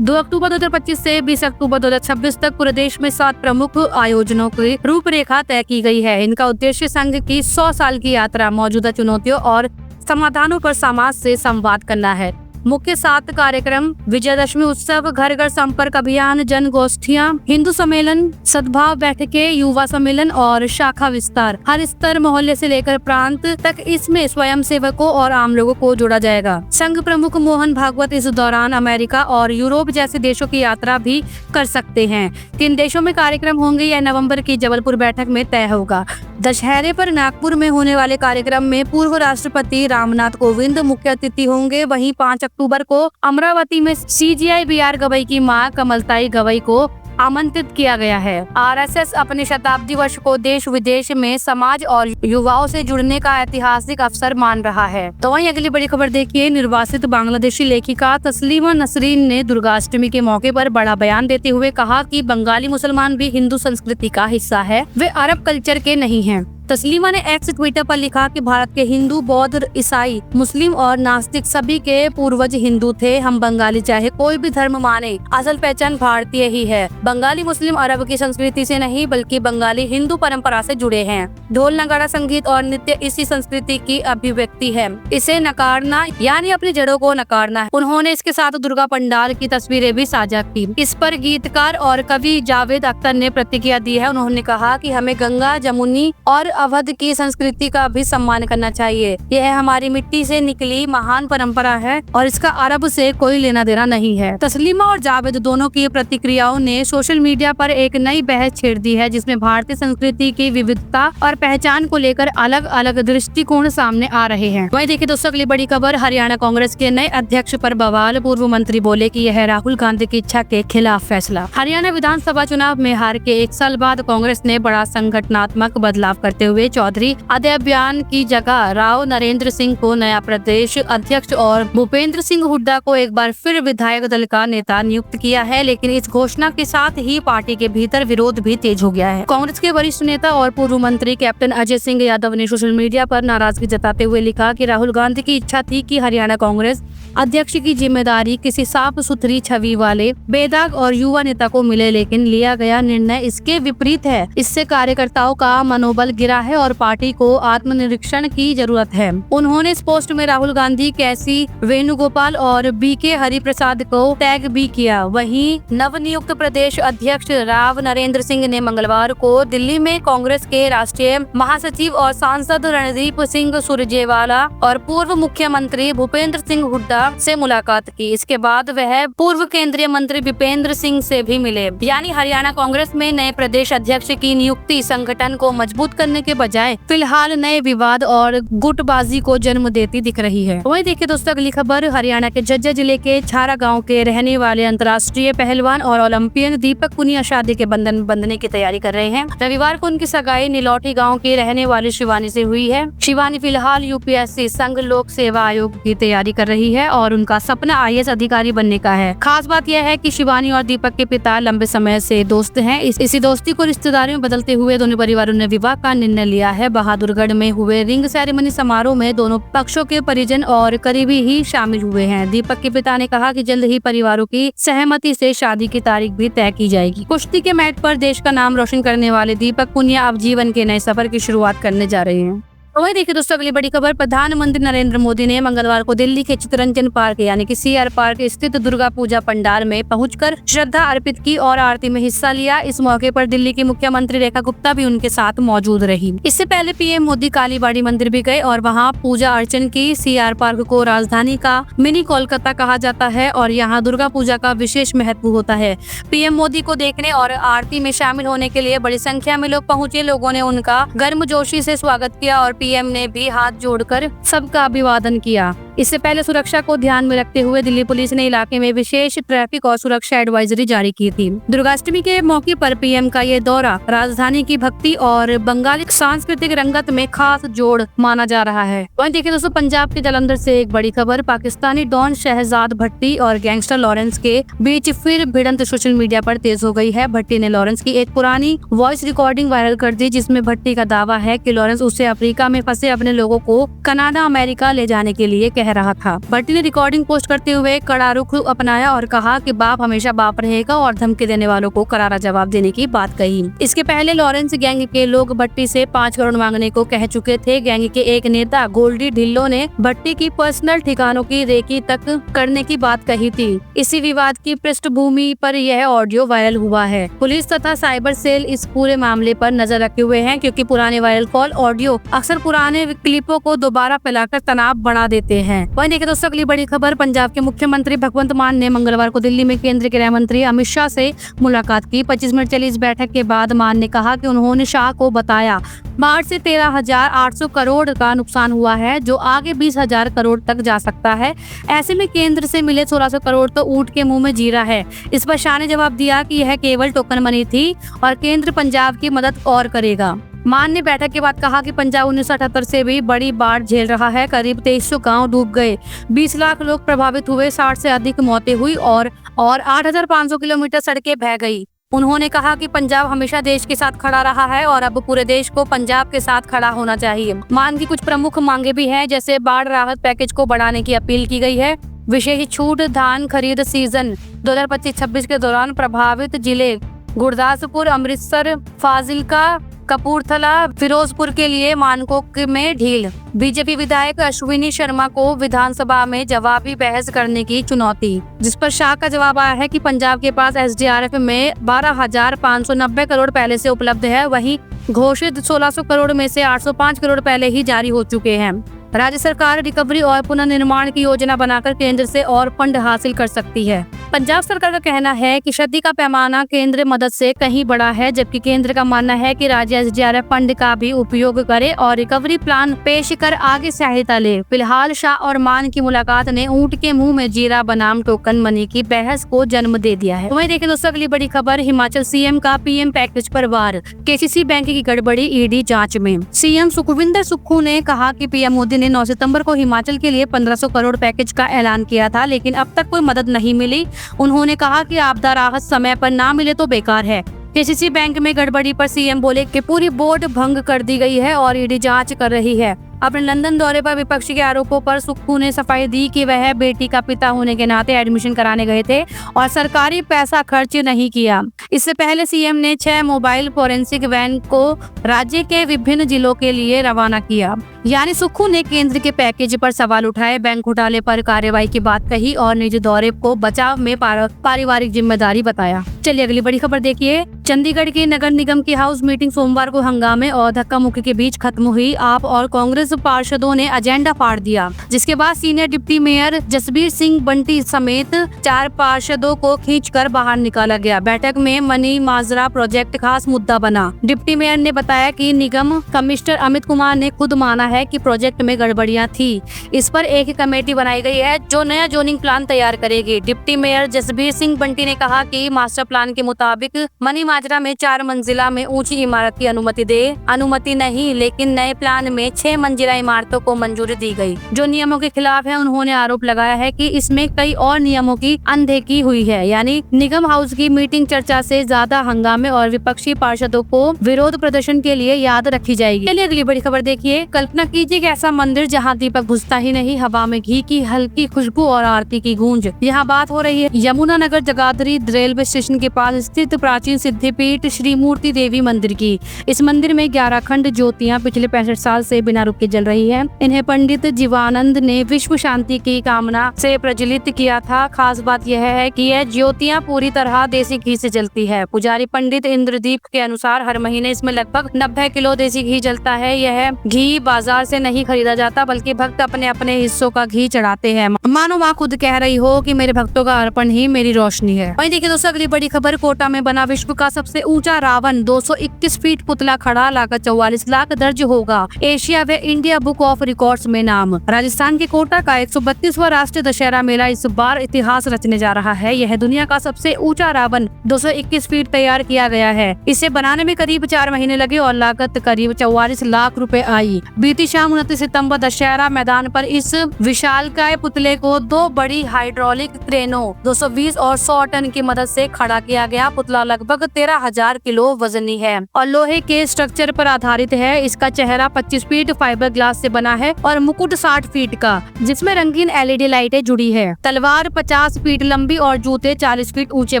2 अक्टूबर 2025 से 20 अक्टूबर 2026 तक पूरे देश में 7 प्रमुख आयोजनों की रूपरेखा तय की गई है। इनका उद्देश्य संघ की 100 साल की यात्रा, मौजूदा चुनौतियों और समाधानों पर समाज से संवाद करना है। मुख्य 7 कार्यक्रम: विजयदशमी उत्सव, घर घर संपर्क अभियान, जन गोष्ठियाँ, हिंदू सम्मेलन, सद्भाव बैठकें, युवा सम्मेलन और शाखा विस्तार। हर स्तर, मोहल्ले से लेकर प्रांत तक इसमें स्वयं सेवकों और आम लोगों को जोड़ा जाएगा। संघ प्रमुख मोहन भागवत इस दौरान अमेरिका और यूरोप जैसे देशों की यात्रा भी कर सकते हैं। 3 देशों में कार्यक्रम होंगे, यह नवंबर की जबलपुर बैठक में तय होगा। दशहरे पर नागपुर में होने वाले कार्यक्रम में पूर्व राष्ट्रपति रामनाथ कोविंद मुख्य अतिथि होंगे। वहीं 5 अक्टूबर को अमरावती में CGI BR गवई की मां कमलताई गवई को आमंत्रित किया गया है। आरएसएस अपने शताब्दी वर्ष को देश विदेश में समाज और युवाओं से जुड़ने का ऐतिहासिक अवसर मान रहा है। तो वहीं अगली बड़ी खबर देखिए, निर्वासित बांग्लादेशी लेखिका तस्लीमा नसरीन ने दुर्गाष्टमी के मौके पर बड़ा बयान देते हुए कहा कि बंगाली मुसलमान भी हिंदू संस्कृति का हिस्सा है, वे अरब कल्चर के नहीं हैं। तस्लीमा ने एक्स ट्विटर पर लिखा कि भारत के हिंदू, बौद्ध, ईसाई, मुस्लिम और नास्तिक सभी के पूर्वज हिंदू थे। हम बंगाली चाहे कोई भी धर्म माने, असल पहचान भारतीय ही है। बंगाली मुस्लिम अरब की संस्कृति से नहीं बल्कि बंगाली हिंदू परंपरा से जुड़े हैं। ढोल, नगाड़ा, संगीत और नृत्य इसी संस्कृति की अभिव्यक्ति है। इसे नकारना यानी अपनी जड़ों को नकारना है। उन्होंने इसके साथ दुर्गा पंडाल की तस्वीरें भी साझा की। इस पर गीतकार और कवि जावेद अख्तर ने प्रतिक्रिया दी है। उन्होंने कहा कि हमें गंगा, जमुनी और अवध की संस्कृति का भी सम्मान करना चाहिए। यह हमारी मिट्टी से निकली महान परंपरा है और इसका अरब से कोई लेना देना नहीं है। तस्लीमा और जावेद दोनों की प्रतिक्रियाओं ने सोशल मीडिया पर एक नई बहस छेड़ दी है, जिसमें भारतीय संस्कृति की विविधता और पहचान को लेकर अलग अलग दृष्टिकोण सामने आ रहे हैं। वहीं देखिए दोस्तों, अगली बड़ी खबर, हरियाणा कांग्रेस के नए अध्यक्ष पर बवाल। पूर्व मंत्री बोले कि यह राहुल गांधी की इच्छा के खिलाफ फैसला। हरियाणा विधानसभा चुनाव में हार के 1 साल बाद कांग्रेस ने बड़ा संगठनात्मक बदलाव करते हुए चौधरी अजय बयान की जगह राव नरेंद्र सिंह को नया प्रदेश अध्यक्ष और भूपेंद्र सिंह हुड्डा को एक बार फिर विधायक दल का नेता नियुक्त किया है। लेकिन इस घोषणा के साथ ही पार्टी के भीतर विरोध भी तेज हो गया है। कांग्रेस के वरिष्ठ नेता और पूर्व मंत्री कैप्टन अजय सिंह यादव ने सोशल मीडिया पर नाराजगी जताते हुए लिखा कि राहुल गांधी की इच्छा थी कि हरियाणा कांग्रेस अध्यक्ष की जिम्मेदारी किसी साफ सुथरी छवि वाले बेदाग और युवा नेता को मिले, लेकिन लिया गया निर्णय इसके विपरीत है। इससे कार्यकर्ताओं का मनोबल गिरा है और पार्टी को आत्मनिरीक्षण की जरूरत है। उन्होंने इस पोस्ट में राहुल गांधी, कैसी वेणुगोपाल और बीके हरिप्रसाद को टैग भी किया। वहीं नवनियुक्त प्रदेश अध्यक्ष राव नरेंद्र सिंह ने मंगलवार को दिल्ली में कांग्रेस के राष्ट्रीय महासचिव और सांसद रणदीप सिंह सुरजेवाला और पूर्व मुख्यमंत्री भूपेंद्र सिंह हुड्डा से मुलाकात की। इसके बाद वह पूर्व केंद्रीय मंत्री विपेंद्र सिंह से भी मिले। यानी हरियाणा कांग्रेस में नए प्रदेश अध्यक्ष की नियुक्ति संगठन को मजबूत करने के बजाय फिलहाल नए विवाद और गुटबाजी को जन्म देती दिख रही है। वहीं देखिए दोस्तों, अगली खबर, हरियाणा के झज्जर जिले के छारा गांव के रहने वाले अंतर्राष्ट्रीय पहलवान और ओलंपियन दीपक पुनिया शादी के बंधन बंधने की तैयारी कर रहे हैं। रविवार को उनकी सगाई निलौटी गाँव की रहने वाली शिवानी से हुई है। शिवानी फिलहाल यूपीएससी संघ लोक सेवा आयोग की तैयारी कर रही है और उनका सपना आईएएस अधिकारी बनने का है। खास बात यह है कि शिवानी और दीपक के पिता लंबे समय से दोस्त हैं। इसी दोस्ती को रिश्तेदारी में बदलते हुए दोनों परिवारों ने विवाह का निर्णय लिया है। बहादुरगढ़ में हुए रिंग सेरेमनी समारोह में दोनों पक्षों के परिजन और करीबी ही शामिल हुए हैं। दीपक के पिता ने कहा कि जल्द ही परिवारों की सहमति से शादी की तारीख भी तय की जाएगी। कुश्ती के मैट पर देश का नाम रोशन करने वाले दीपक पुनिया अब जीवन के नए सफर की शुरुआत करने जा रहे हैं। वही देखिए दोस्तों, अगली बड़ी खबर, प्रधानमंत्री नरेंद्र मोदी ने मंगलवार को दिल्ली के चित्तरंजन पार्क यानी कि सीआर पार्क स्थित दुर्गा पूजा पंडाल में पहुंचकर श्रद्धा अर्पित की और आरती में हिस्सा लिया। इस मौके पर दिल्ली की मुख्यमंत्री रेखा गुप्ता भी उनके साथ मौजूद रही। इससे पहले पीएम मोदी कालीबाड़ी मंदिर भी गए और वहां पूजा अर्चन की। सीआर पार्क को राजधानी का मिनी कोलकाता कहा जाता है और यहाँ दुर्गा पूजा का विशेष महत्व होता है। पीएम मोदी को देखने और आरती में शामिल होने के लिए बड़ी संख्या में लोग पहुंचे। लोगों ने उनका गर्मजोशी से स्वागत किया और पीएम ने भी हाथ जोड़कर सबका अभिवादन किया। इससे पहले सुरक्षा को ध्यान में रखते हुए दिल्ली पुलिस ने इलाके में विशेष ट्रैफिक और सुरक्षा एडवाइजरी जारी की थी। दुर्गाष्टमी के मौके पर पीएम का ये दौरा राजधानी की भक्ति और बंगाली सांस्कृतिक रंगत में खास जोड़ माना जा रहा है। वहीं देखिए दोस्तों, पंजाब के जालंधर से एक बड़ी खबर, पाकिस्तानी डॉन शहजाद भट्टी और गैंगस्टर लॉरेंस के बीच फिर भिड़ंत सोशल मीडिया पर तेज हो गई है। भट्टी ने लॉरेंस की एक पुरानी वॉइस रिकॉर्डिंग वायरल कर दी, जिसमें भट्टी का दावा है कि लॉरेंस उसे अफ्रीका में फंसे अपने लोगों को कनाडा, अमेरिका ले जाने के लिए कह रहा था। भट्टी ने रिकॉर्डिंग पोस्ट करते हुए कड़ा रुख अपनाया और कहा कि बाप हमेशा बाप रहेगा और धमकी देने वालों को करारा जवाब देने की बात कही। इसके पहले लॉरेंस गैंग के लोग भट्टी से 5 करोड़ मांगने को कह चुके थे। गैंग के एक नेता गोल्डी ढिल्लो ने भट्टी की पर्सनल ठिकानों की रेकी तक करने की बात कही थी। इसी विवाद की पृष्ठभूमि पर यह ऑडियो वायरल हुआ है। पुलिस तथा साइबर सेल इस पूरे मामले पर नजर रखे हुए हैं, क्योंकि पुराने वायरल कॉल ऑडियो अक्सर पुराने क्लिपों को दोबारा फैलाकर तनाव बढ़ा देते हैं। हैं। वहीं देखें दोस्तों अगली बड़ी खबर, पंजाब के मुख्यमंत्री भगवंत मान ने मंगलवार को दिल्ली में केंद्रीय गृह मंत्री अमित शाह से मुलाकात की। 25 मिनट चली इस बैठक के बाद मान ने कहा कि उन्होंने शाह को बताया बाढ़ से 13,800 करोड़ का नुकसान हुआ है, जो आगे 20,000 करोड़ तक जा सकता है। ऐसे में केंद्र से मिले 1600 करोड़ तो ऊंट के मुंह में जीरा है। इस पर शाह ने जवाब दिया कि यह केवल टोकन मनी थी और केंद्र पंजाब की मदद और करेगा। मान ने बैठक के बाद कहा कि पंजाब 1978 से भी बड़ी बाढ़ झेल रहा है। करीब 2300 गांव डूब गए, 20 लाख लोग प्रभावित हुए, 60 से अधिक मौतें हुई और 8,500 किलोमीटर सड़कें बह गई। उन्होंने कहा कि पंजाब हमेशा देश के साथ खड़ा रहा है और अब पूरे देश को पंजाब के साथ खड़ा होना चाहिए। मान की कुछ प्रमुख मांगे भी हैं, जैसे बाढ़ राहत पैकेज को बढ़ाने की अपील की गई है। विशेष छूट धान खरीद सीजन 2025-26 के दौरान प्रभावित जिले गुरदासपुर, अमृतसर, फाजिलका, कपूरथला, फिरोजपुर के लिए मानकों में ढील। बीजेपी विधायक अश्विनी शर्मा को विधानसभा में जवाबी बहस करने की चुनौती, जिस पर शाह का जवाब आया है कि पंजाब के पास SDRF में 12,590 करोड़ पहले से उपलब्ध है। वहीं घोषित 1600 करोड़ में से 805 करोड़ पहले ही जारी हो चुके हैं। राज्य सरकार रिकवरी और पुनर्निर्माण की योजना बनाकर केंद्र से और फंड हासिल कर सकती है। पंजाब सरकार का कहना है कि क्षति का पैमाना केंद्र मदद से कहीं बड़ा है, जबकि केंद्र का मानना है कि राज्य SDRF फंड का भी उपयोग करे और रिकवरी प्लान पेश कर आगे सहायता ले। फिलहाल शाह और मान की मुलाकात ने ऊंट के मुंह में जीरा बनाम टोकन मनी की बहस को जन्म दे दिया है। वहीं देखें दोस्तों अगली बड़ी खबर, हिमाचल CM का PM पैकेज पर वार, KCC बैंक की गड़बड़ी ED जांच में। CM सुखविंदर सुक्खू ने कहा कि PM मोदी ने 9 सितंबर को हिमाचल के लिए 1500 करोड़ पैकेज का ऐलान किया था, लेकिन अब तक कोई मदद नहीं मिली। उन्होंने कहा कि आपदा राहत समय पर ना मिले तो बेकार है। KCC बैंक में गड़बड़ी पर CM बोले कि पूरी बोर्ड भंग कर दी गई है और ED जांच कर रही है। अपने लंदन दौरे पर विपक्षी के आरोपों पर सुक्खू ने सफाई दी कि वह बेटी का पिता होने के नाते एडमिशन कराने गए थे और सरकारी पैसा खर्च नहीं किया। इससे पहले CM ने 6 मोबाइल फोरेंसिक वैन को राज्य के विभिन्न जिलों के लिए रवाना किया। यानी सुक्खू ने केंद्र के पैकेज पर सवाल उठाए, बैंक घोटाले पर कार्रवाई की बात कही और निजी दौरे को बचाव में पारिवारिक जिम्मेदारी बताया। चलिए अगली बड़ी खबर देखिए, चंडीगढ़ की नगर निगम की हाउस मीटिंग सोमवार को हंगामे और धक्का मुक्की के बीच खत्म हुई। आप और कांग्रेस पार्षदों ने एजेंडा फाड़ दिया, जिसके बाद senior deputy mayor Jasbir Singh Bunty समेत 4 पार्षदों को खींचकर बाहर निकाला गया। बैठक में मनी माजरा प्रोजेक्ट खास मुद्दा बना। डिप्टी मेयर ने बताया कि निगम कमिश्नर अमित कुमार ने खुद माना है कि प्रोजेक्ट में गड़बड़ियां थी। इस पर एक कमेटी बनाई गई है जो नया जोनिंग प्लान तैयार करेगी। डिप्टी मेयर जसबीर सिंह बंटी ने कहा कि मास्टर प्लान के मुताबिक मनी माजरा में 4 मंजिला में ऊंची इमारत की अनुमति नहीं, लेकिन नए प्लान में 6 मंजिला इमारतों को मंजूरी दी गई, जो नियमों के खिलाफ है। उन्होंने आरोप लगाया है कि इसमें कई और नियमों की अनदेखी हुई है। यानी निगम हाउस की मीटिंग चर्चा से ज्यादा हंगामे और विपक्षी पार्षदों को विरोध प्रदर्शन के लिए याद रखी जाएगी। चलिए अगली बड़ी खबर देखिए, कल्पना कीजिए कि ऐसा मंदिर जहाँ दीपक बुझता ही नहीं, हवा में घी की हल्की खुशबू और आरती की गूंज। यहाँ बात हो रही है यमुनानगर जगाधरी रेलवे स्टेशन के पास स्थित प्राचीन सिद्धिपीठ श्री मूर्ति देवी मंदिर की। इस मंदिर में 11 खंड ज्योतियाँ पिछले 65 साल से बिना रुके जल रही है। इन्हें पंडित जीवानंद ने विश्व शांति की कामना से प्रज्वलित किया था। खास बात यह है कि यह ज्योतियां पूरी तरह देसी घी से जलती है। पुजारी पंडित इंद्रदीप के अनुसार हर महीने इसमें लगभग 90 किलो देसी घी जलता है। यह घी बाजार से नहीं खरीदा जाता, बल्कि भक्त अपने अपने हिस्सों का घी चढ़ाते हैं। मानो माँ खुद कह रही हो कि मेरे भक्तों का अर्पण ही मेरी रोशनी है। वहीं देखिए दोस्तों अगली बड़ी खबर, कोटा में बना विश्व का सबसे ऊंचा रावण 221 फीट पुतला खड़ा, लागत 44 लाख, दर्ज होगा एशिया व इंडिया बुक ऑफ रिकॉर्ड्स में नाम। राजस्थान के कोटा का 132वां राष्ट्रीय दशहरा मेला इस बार इतिहास रचने जा रहा है। यह दुनिया का सबसे ऊंचा रावण 221 फीट तैयार किया गया है। इसे बनाने में करीब 4 महीने लगे और लागत करीब 44 लाख रुपए आई। बीती शाम 29 सितंबर दशहरा मैदान पर इस विशालकाय पुतले को 2 बड़ी हाइड्रोलिक क्रेनों 220 और 100 टन की मदद से खड़ा किया गया। पुतला लगभग 13,000 किलो वजनी है और लोहे के स्ट्रक्चर पर आधारित है। इसका चेहरा 25 फीट फाइबर ग्लास से बना है और मुकुट 60 फीट का, जिसमें रंगीन LED लाइटें जुड़ी है। तलवार 50 फीट लंबी और जूते 40 फीट ऊंचे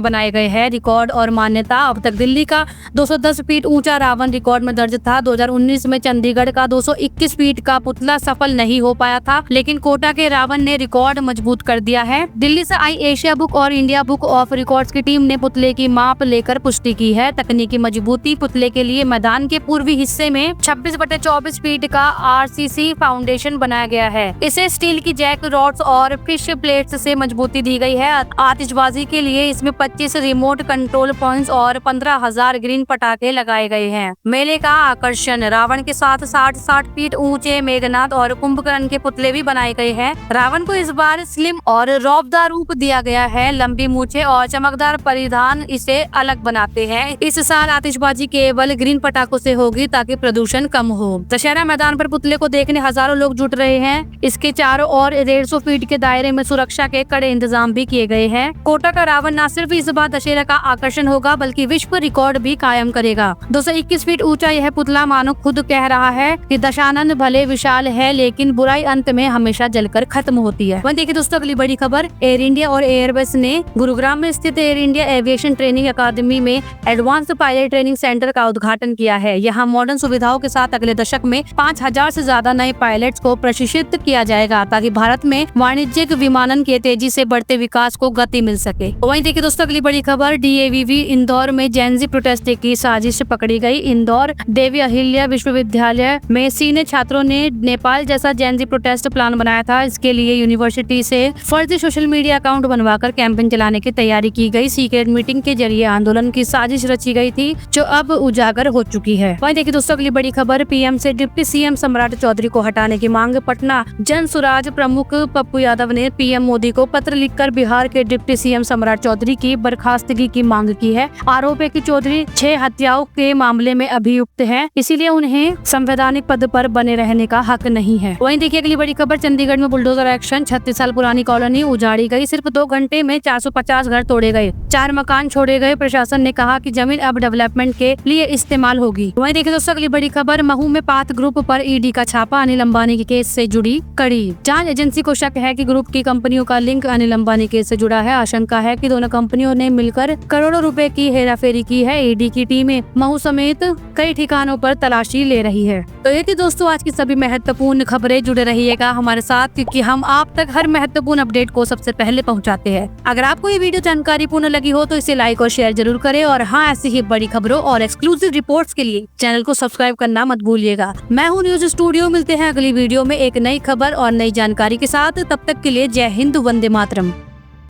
बनाए गए हैं। रिकॉर्ड और मान्यता, अब तक दिल्ली का 210 फीट ऊंचा रावण रिकॉर्ड में दर्ज था। 2019 में चंडीगढ़ का 221 फीट का पुतला सफल नहीं हो पाया था, लेकिन कोटा के रावण ने रिकॉर्ड मजबूत कर दिया है। दिल्ली से आई एशिया बुक और इंडिया बुक ऑफ रिकॉर्ड्स की टीम ने पुतले की माप लेकर पुष्टि की है। तकनीकी मजबूती पुतले के लिए मैदान के पूर्वी हिस्से में 26/24 फीट का RCC फाउंडेशन बनाया गया है। इसे स्टील की जैक रॉड्स और फिश प्लेट्स से मजबूती दी गई है। आतिशबाजी के लिए इसमें 25 रिमोट कंट्रोल पॉइंट्स और 15,000 ग्रीन पटाखे लगाए गए हैं। मेले का आकर्षण रावण के साथ 60 फीट ऊंचे मेघनाथ और कुंभकर्ण के पुतले भी बनाए गए हैं। रावण को इस बार स्लिम और रौबदार रूप दिया गया है। लंबी मूछें और चमकदार परिधान इसे अलग बनाते हैं। इस साल आतिशबाजी केवल ग्रीन पटाखों से होगी ताकि प्रदूषण कम हो। दशहरा मैदान पर पुतले को देखने हजारों लोग जुट रहे हैं। इसके चारों ओर 150 फीट के दायरे में सुरक्षा के कड़े इंतजाम भी किए गए हैं। कोटा का रावण न सिर्फ इस बार दशहरा का आकर्षण होगा बल्कि विश्व रिकॉर्ड भी कायम करेगा। 221 फीट ऊंचा यह पुतला मानो खुद कह रहा है कि दशानन भले विशाल है लेकिन बुराई अंत में हमेशा जलकर खत्म होती है। वहीं देखिए दोस्तों अगली बड़ी खबर, एयर इंडिया और एयरबस ने गुरुग्राम में स्थित एयर इंडिया एविएशन ट्रेनिंग अकादमी में एडवांस पायलट ट्रेनिंग सेंटर का उद्घाटन किया है। यहाँ मॉडर्न सुविधाओं के साथ अगले दशक में 5000 से ज्यादा नए पायलट्स को प्रशिक्षित किया जाएगा ताकि भारत में वाणिज्यिक विमानन के तेजी से बढ़ते विकास को गति मिल सके। वहीं देखिए दोस्तों अगली बड़ी खबर, DAVV इंदौर में जेनजी प्रोटेस्ट की साजिश पकड़ी गई। इंदौर देवी अहिल्या विश्वविद्यालय में सीनियर छात्रों ने नेपाल जैसा जेनजी प्रोटेस्ट प्लान बनाया था। इसके लिए यूनिवर्सिटी से फर्जी सोशल मीडिया अकाउंट बनवाकर कैंपेन चलाने की तैयारी की गई। सीक्रेट मीटिंग के जरिए आंदोलन की साजिश रची गई थी जो अब उजागर हो चुकी है। वहीं देखिए दोस्तों अगली बड़ी खबर, PM से डिप्टी CM सम्राट चौधरी को हटाने की मांग। पटना जन सुराज प्रमुख पप्पू यादव ने PM मोदी को पत्र लिखकर बिहार के डिप्टी CM सम्राट चौधरी की बर्खास्तगी की मांग की है। आरोप है कि चौधरी 6 हत्याओं के मामले में अभियुक्त हैं, इसीलिए उन्हें संवैधानिक पद पर बने रहने का हक नहीं है। वहीं देखिए अगली बड़ी खबर, चंडीगढ़ में बुलडोजर एक्शन। 36 साल पुरानी कॉलोनी उजाड़ी गई। सिर्फ 2 घंटे में 450 घर तोड़े गए, 4 मकान छोड़े गए। प्रशासन ने कहा कि जमीन अब डेवलपमेंट के लिए इस्तेमाल होगी। वहीं देखिए दोस्तों अगली बड़ी खबर, महू में पात ग्रुप पर ED का छापा। अनिल अंबानी के केस से जुड़ी कड़ी जांच एजेंसी को शक है कि ग्रुप की कंपनियों का लिंक अनिल अंबानी केस से जुड़ा है। आशंका है कि दोनों कंपनियों ने मिलकर करोड़ों रुपए की हेराफेरी की है। ED की टीमें महू समेत कई ठिकानों पर तलाशी ले रही है। तो ये थी दोस्तों आज की सभी महत्वपूर्ण खबरें। जुड़े रहिएगा हमारे साथ क्योंकि हम आप तक हर महत्वपूर्ण अपडेट को सबसे पहले पहुंचाते हैं। अगर आपको ये वीडियो जानकारीपूर्ण लगी हो तो इसे लाइक और शेयर जरूर करें और हाँ, ऐसी ही बड़ी खबरों और एक्सक्लूसिव रिपोर्ट्स के लिए चैनल को सब्सक्राइब करना मत भूलिएगा। मैं हूँ न्यूज स्टूडियो। मिलते हैं अगली वीडियो में एक नई खबर और नई जानकारी के साथ। तब तक के लिए जय हिंद, वंदे मातरम।